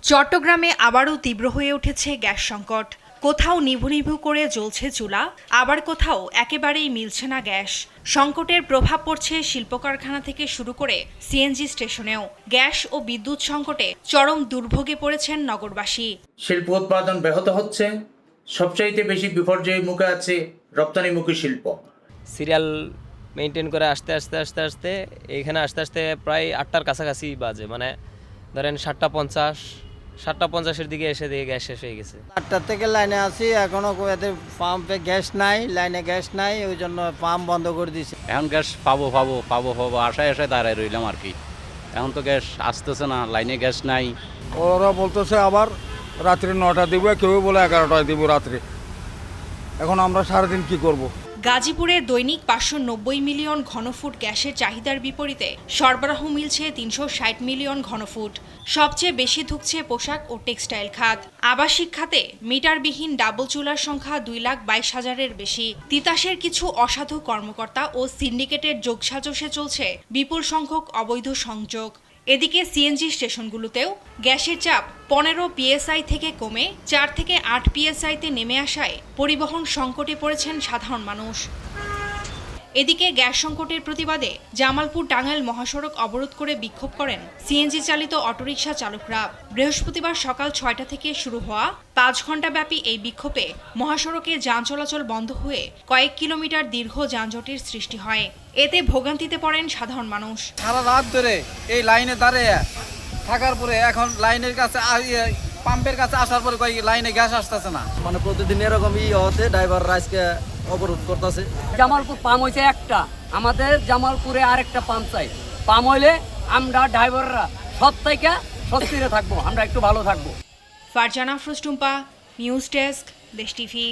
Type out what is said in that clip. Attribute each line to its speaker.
Speaker 1: চট্টগ্রামে আবারও তীব্র হয়ে উঠেছে গ্যাস সংকট। কোথাও নিভু নিভু করে জ্বলছে চুলা, আবার কোথাও একেবারেই মিলছে না গ্যাস। সংকটের প্রভাব পড়ছে শিল্প কারখানা থেকে শুরু করে সিএনজি স্টেশনেও। গ্যাস ও বিদ্যুৎ সংকটে চরম দুর্ভোগে পড়েছেন নগরবাসী।
Speaker 2: শিল্প উৎপাদন ব্যাহত হচ্ছে। সবচাইতে বেশি বিপর্যয়ের মুখে আছে রপ্তানিমুখী শিল্প।
Speaker 3: সিরিয়াল মেনটেন করে আসতে এইখানে আসতে প্রায় 8টার কাছাকাছি বাজে, মানে ধরেন 7:50 দিকে এসে দিয়ে গ্যাস শেষ হয়ে গেছে।
Speaker 4: 8টা থেকে লাইনে আছি, এখনো এতে পাম্পে গ্যাস নাই, লাইনে গ্যাস নাই, ওই জন্য পাম্প বন্ধ করে দিয়েছে।
Speaker 5: এখন গ্যাস পাবো আশায় দাঁড়ায় রইলাম আর কি। এখন তো গ্যাস আসতেছে না, লাইনে গ্যাস নাই।
Speaker 6: ওরা বলতেছে আবার রাত্রি 9টা দিব, কেউ বলে 11টায় দিব রাত্রে। এখন আমরা সারাদিন কি করব?
Speaker 1: গাজীপুরে দৈনিক 590 মিলিয়ন ঘনফুট গ্যাসের চাহিদার বিপরীতে সরবরাহ মিলছে 360 মিলিয়ন ঘনফুট। সবচেয়ে বেশি ধুঁকছে পোশাক ও টেক্সটাইল খাত। আবাসিক খাতে মিটারবিহীন ডাবল চুলার সংখ্যা 2,22,000-এর বেশি। তিতাসের কিছু অসাধু কর্মকর্তা ও সিন্ডিকেটের যোগসাজশে চলছে বিপুল সংখ্যক অবৈধ সংযোগ। এদিকে সিএনজি স্টেশনগুলোতেও গ্যাসের চাপ 15 পিএসআই থেকে কমে 4 থেকে 8 পিএসআইতে নেমে আসায় পরিবহন সংকটে পড়েছেন সাধারণ মানুষ। এদিকে গ্যাস সংকটের প্রতিবাদে জামালপুর টাঙ্গাইল মহাসড়ক অবরোধ করে বিক্ষোভ করেন সিএনজি চালিত অটোরিকশা চালকরা। বৃহস্পতিবার সকাল 6টা থেকে শুরু হওয়া 5 ঘণ্টাব্যাপী এই বিক্ষোভে মহাসড়কে যান চলাচল বন্ধ হয়ে কয়েক কিলোমিটার দীর্ঘ যানজটের সৃষ্টি হয়। এতে ভোগান্তিতে পড়েন সাধারণ মানুষ।
Speaker 7: সারা রাত ধরে এই লাইনে দাঁড়িয়ে থাকার পরে এখন লাইনের কাছে পাম্পের কাছে আসার পরে লাইনে গ্যাস আসতেছে না।
Speaker 4: মানে প্রতিদিন এরকমই হতে ড্রাইভার আজকে অবরোধ করতেছে।
Speaker 8: জামালপুর পাম্প হয়েছে একটা, আমাদের জামালপুরে আরেকটা পাম্প চাই। পাম্প হইলে আমরা ড্রাইভাররা সব থেকে স্বস্তিতে থাকবো, আমরা একটু ভালো থাকবো।
Speaker 1: ফারজানা আফরোজ টুম্পা, নিউজ ডেস্ক, দেশ টিভি।